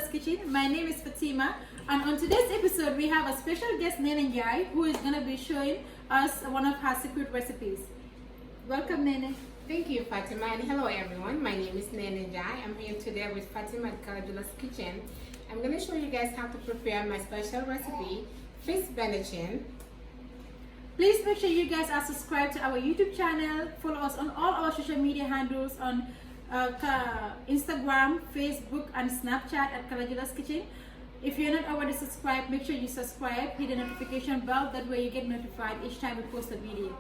Kalajula's Kitchen. My name is Fatima, and on today's episode we have a special guest, Neneh, who is going to be showing us one of her secret recipes. Welcome, Neneh. Thank you, Fatima, and hello everyone. My name is Neneh. I'm here today with Fatima at Kalajula's Kitchen. I'm going to show you guys how to prepare my special recipe, fish Benechin. Please make sure you guys are subscribed to our YouTube channel. Follow us on all our social media handles on Instagram, Facebook, and Snapchat at Kalajula's Kitchen. If you're not already subscribed, make sure you subscribe, hit the notification bell, that way you get notified each time we post a video.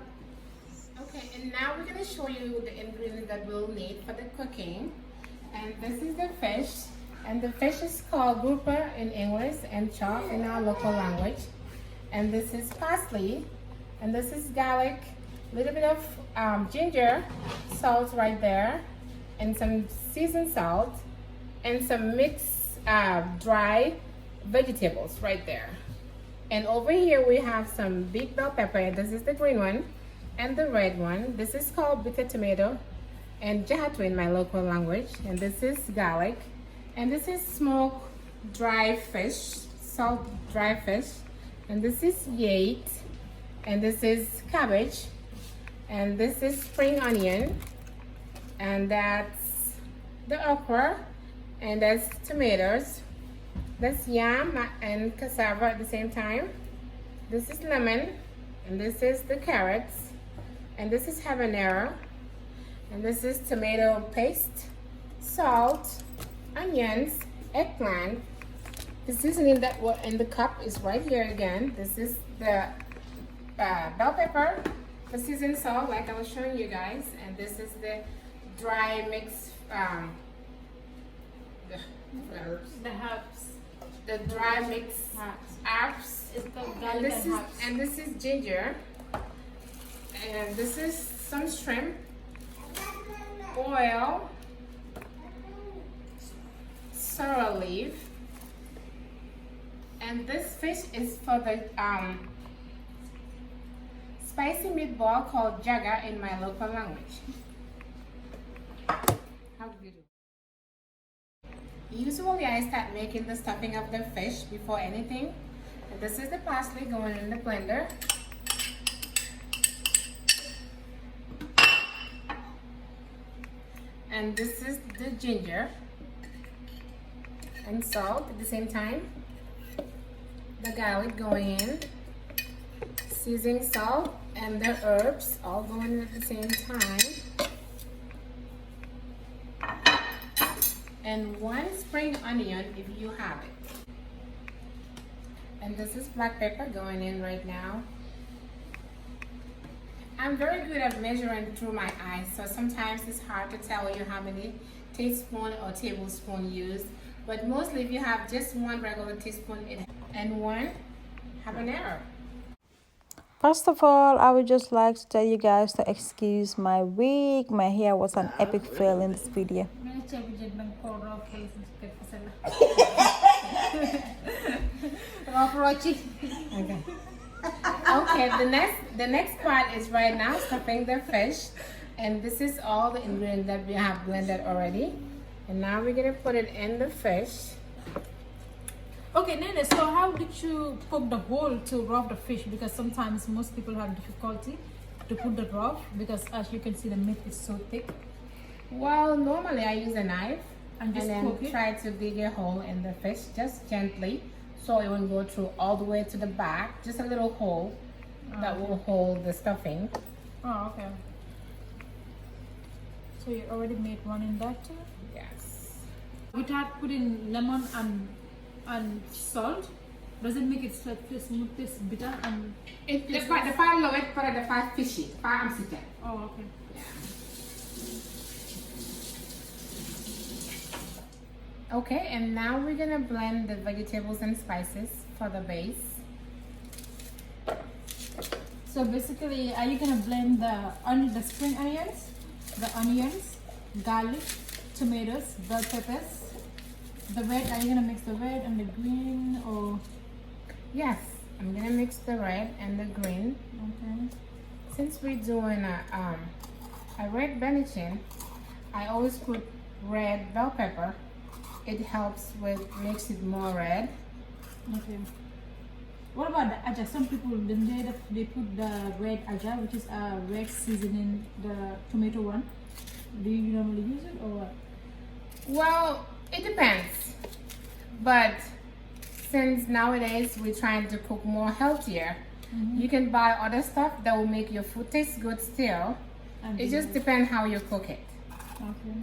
Okay, and now we're going to show you the ingredients that we'll need for the cooking. And this is the fish, and the fish is called grouper in English and chop in our local language. And this is parsley, and this is garlic, a little bit of ginger, salt right there, and some seasoned salt, and some mixed dry vegetables right there. And over here we have some big bell pepper. This is the green one, and the red one. This is called bitter tomato and jahatu in my local language. And this is garlic, and this is smoked dry fish, salt dry fish, and this is Njie, and this is cabbage, and this is spring onion, and that's the okra, and that's tomatoes, that's yam and cassava at the same time. This is lemon, and this is the carrots, and this is habanero, and this is tomato paste, salt, onions, eggplant. The seasoning that was in the cup is right here again. This is the bell pepper, the seasoned salt like I was showing you guys, and this is the dry mix, the herbs. The dry mix herbs. It's called garlic and this is ginger, and this is some shrimp, oil, sorrel leaf, and this fish is for the spicy meatball called jaga in my local language. How do you do? Usually I start making the stuffing of the fish before anything. And this is the parsley going in the blender. And this is the ginger and salt at the same time. The garlic going in, seasoning salt, and the herbs all going in at the same time. And one spring onion if you have it. And this is black pepper going in right now. I'm very good at measuring through my eyes, so sometimes it's hard to tell you how many teaspoon or tablespoon used, but mostly if you have just one regular teaspoon and one habanero. First of all, I would just like to tell you guys to excuse my wig. My hair was an epic fail in this video. Okay. Okay, the next part is right now stuffing the fish, and this is all the ingredients that we have blended already, and now we're gonna put it in the fish. Okay, Neneh, so how did you poke the hole to rub the fish? Because sometimes most people have difficulty to put the rub, because as you can see the meat is so thick. Well, normally I use a knife And just then poke it? try to dig a hole in the fish just gently, so it won't go through all the way to the back. Just a little hole that will hold the stuffing. Oh, okay. So you already made one in that too? Yes. Without putting lemon and salt, does it make it smooth, this bitter and... The fire low it for the fire fishy. Fire am sitting. Oh, okay. Okay, and now we're gonna blend the vegetables and spices for the base. So basically, are you gonna blend the spring onions, the onions, garlic, tomatoes, bell peppers, the red? Are you gonna mix the red and the green, or? Yes, I'm gonna mix the red and the green. Okay. Since we're doing a red Benechin, I always put red bell pepper it helps with, makes it more red. Okay. What about the aja? Some people they put the red aja, which is a red seasoning, the tomato one. Do you normally use it or what? Well, it depends. But since nowadays we're trying to cook more healthier, you can buy other stuff that will make your food taste good still. It just depends how you cook it. Okay.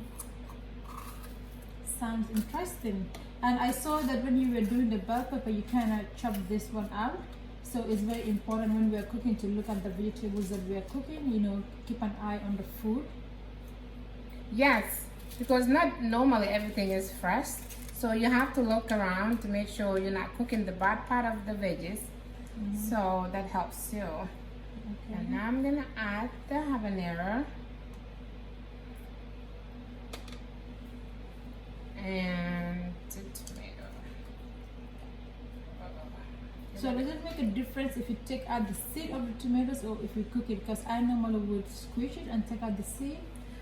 Sounds interesting. And I saw that when you were doing the bell pepper, you kind of chopped this one out. So it's very important when we are cooking to look at the vegetables that we are cooking, you know, keep an eye on the food. Yes, because not normally everything is fresh. So you have to look around to make sure you're not cooking the bad part of the veggies. So that helps too. Okay. And now I'm gonna add the habanero. And the tomato. So does it make a difference if you take out the seed of the tomatoes or if you cook it? Because I normally would squish it and take out the seed.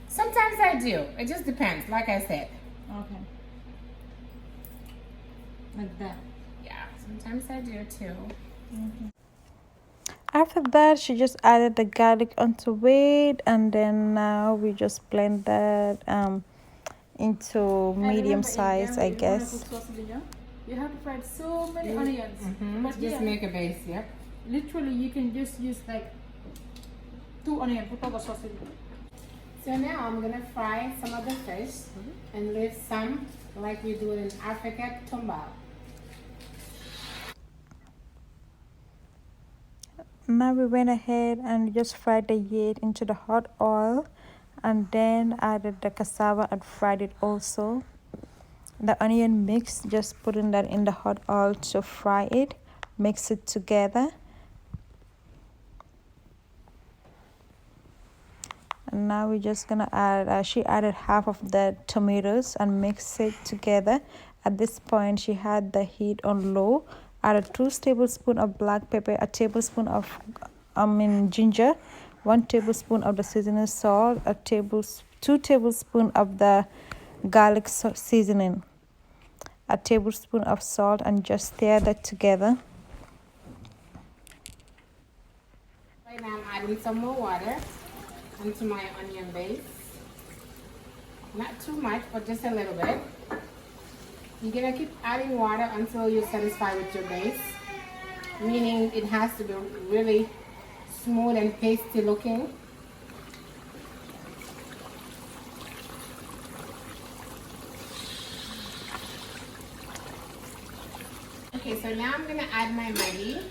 Sometimes I do. It just depends, like I said. Okay. Like that. Yeah, sometimes I do too. After that, she just added the garlic onto it, and then now we just blend that into medium size, I guess. You have to fry so many onions. But Just yeah, make a base, yep. literally you can just use like 2 onions for toga sausage. So now I'm gonna fry some of the fish and leave some like we do in Africa, tumbao. Now we went ahead and just fried the yet into the hot oil, and then added the cassava and fried it also. The onion mix, just putting that in the hot oil to fry it, mix it together. And now we're just gonna add, she added half of the tomatoes and mix it together. At this point, she had the heat on low, added 2 tablespoons of black pepper, a tablespoon of ginger, 1 tablespoon of the seasoning salt, 2 tablespoons of the garlic seasoning, a tablespoon of salt, and just stir that together. Right now I'm adding some more water into my onion base. Not too much, but just a little bit. You're gonna keep adding water until you're satisfied with your base, meaning it has to be really smooth and pasty looking. Okay, so now I'm gonna add my Maggi,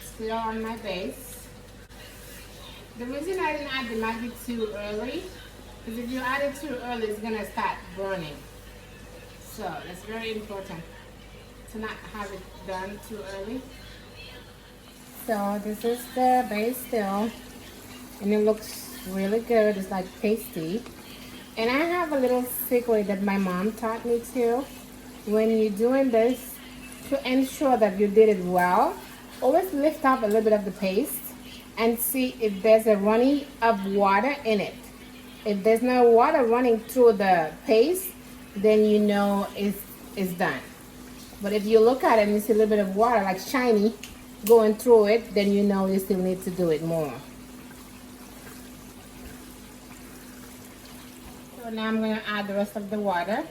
still on my base. The reason I didn't add the Maggi too early is if you add it too early, it's gonna start burning. So it's very important to not have it done too early. So this is the base still, and it looks really good. It's like pasty. And I have a little secret that my mom taught me too. When you're doing this, to ensure that you did it well, always lift up a little bit of the paste and see if there's a running of water in it. If there's no water running through the paste, then you know it's done. But if you look at it and you see a little bit of water, like shiny, going through it, then you know you still need to do it more. So now I'm going to add the rest of the water.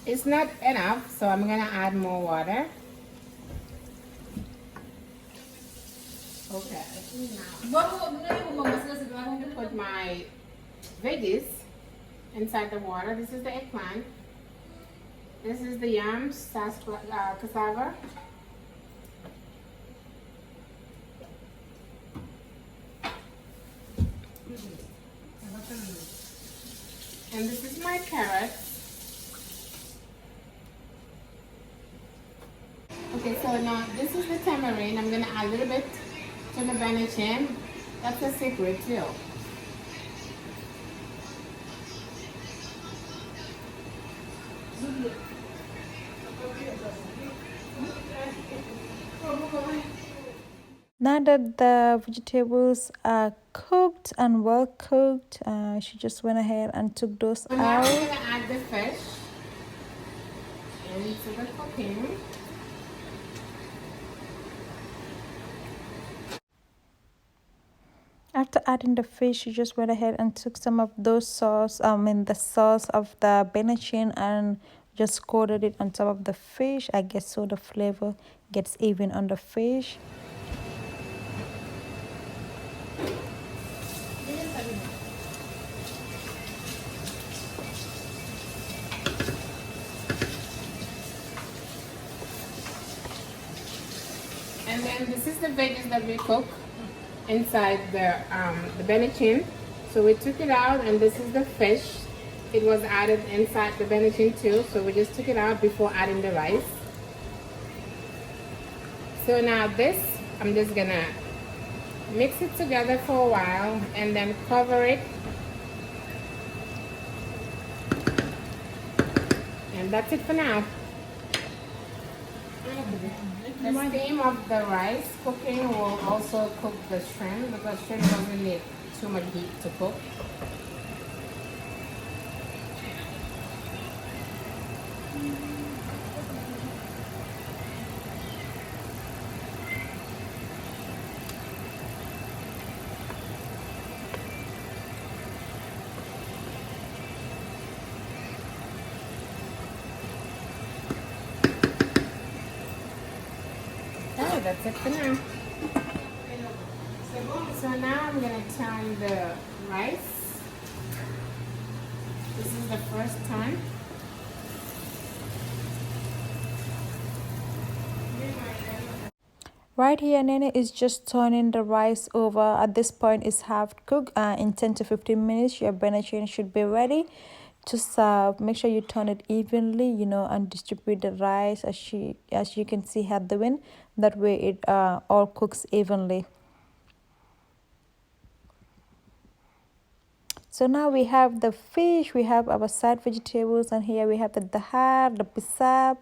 It's not enough, so I'm going to add more water. Okay. Now, I'm going to put my veggies inside the water. This is the eggplant. This is the yams, cassava. And this is my carrots. Okay, so now this is the tamarind. I'm gonna add a little bit to the Benechin. That's a secret too. Now that the vegetables are cooked and well cooked, she just went ahead and took those So now out. we're gonna add the fish into the cooking. After adding the fish, she just went ahead and took some of those sauce, the sauce of the Benechin, and just coated it on top of the fish. I guess so the flavor gets even on the fish. And then this is the veggies that we cook inside the Benechin. So we took it out, and this is the fish. It was added inside the Benechin too, so we just took it out before adding the rice. So now this, I'm just gonna mix it together for a while and then cover it. And that's it for now. The steam of the rice cooking will also cook the shrimp, because shrimp doesn't need too much heat to cook. Oh, that's it for now. So now I'm gonna turn the rice. This is the first time. Right here, Neneh is just turning the rice over. At this point, it's half cooked. In 10 to 15 minutes, your Benechin should be ready to serve. Make sure you turn it evenly, and distribute the rice as you can see her doing. That way, it all cooks evenly. So now we have the fish, we have our side vegetables, and here we have the dahar, the pisab,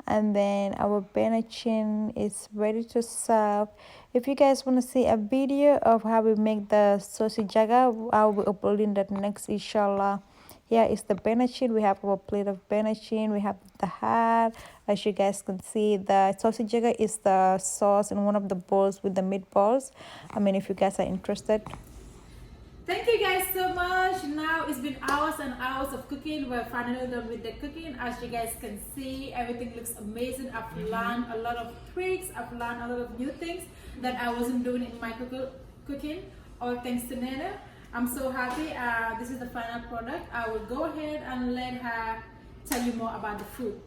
and then our Benechin is ready to serve. If you guys want to see a video of how we make the saucy jaga, I'll be uploading that next, inshallah. Here is the Benechin. We have our plate of Benechin. We have the dahar. As you guys can see, the saucy jaga is the sauce in one of the bowls with the meatballs. If you guys are interested. Thank you guys so much. Now it's been hours and hours of cooking. We're finally done with the cooking. As you guys can see, everything looks amazing. I've learned a lot of tricks. I've learned a lot of new things that I wasn't doing in my cooking. All thanks to Neneh. I'm so happy. This is the final product. I will go ahead and let her tell you more about the food.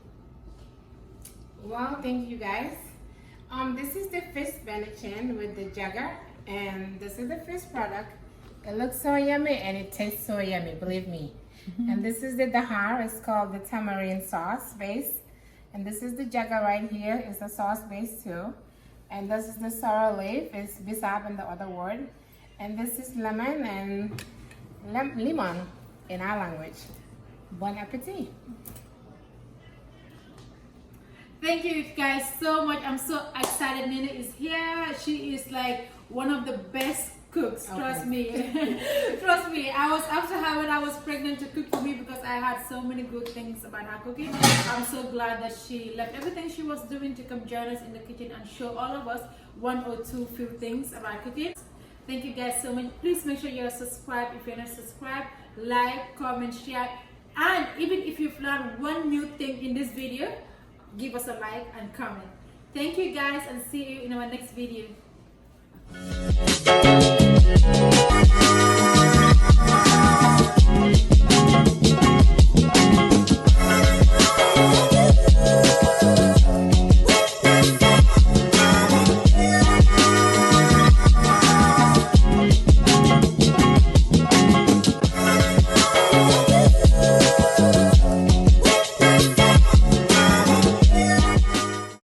Well, thank you guys. This is the fish Benechin with the jaga, and this is the fish product. It looks so yummy and it tastes so yummy, believe me. And this is the dahar. It's called the tamarind sauce base. And this is the jaga right here. It's the sauce base too. And this is the sorrel leaf. It's bisab in the other word. And this is lemon and lemon in our language. Bon appetit. Thank you guys so much. I'm so excited Neneh is here. She is like one of the best cooks, trust me. Trust me, I was after her when I was pregnant to cook for me, because I had so many good things about her cooking. I'm so glad that she left everything she was doing to come join us in the kitchen and show all of us one or two few things about cooking. Thank you guys so much. Please make sure you're subscribed. If you're not subscribed, like, comment, share, and even if you've learned one new thing in this video, give us a like and comment. Thank you guys, and see you in our next video.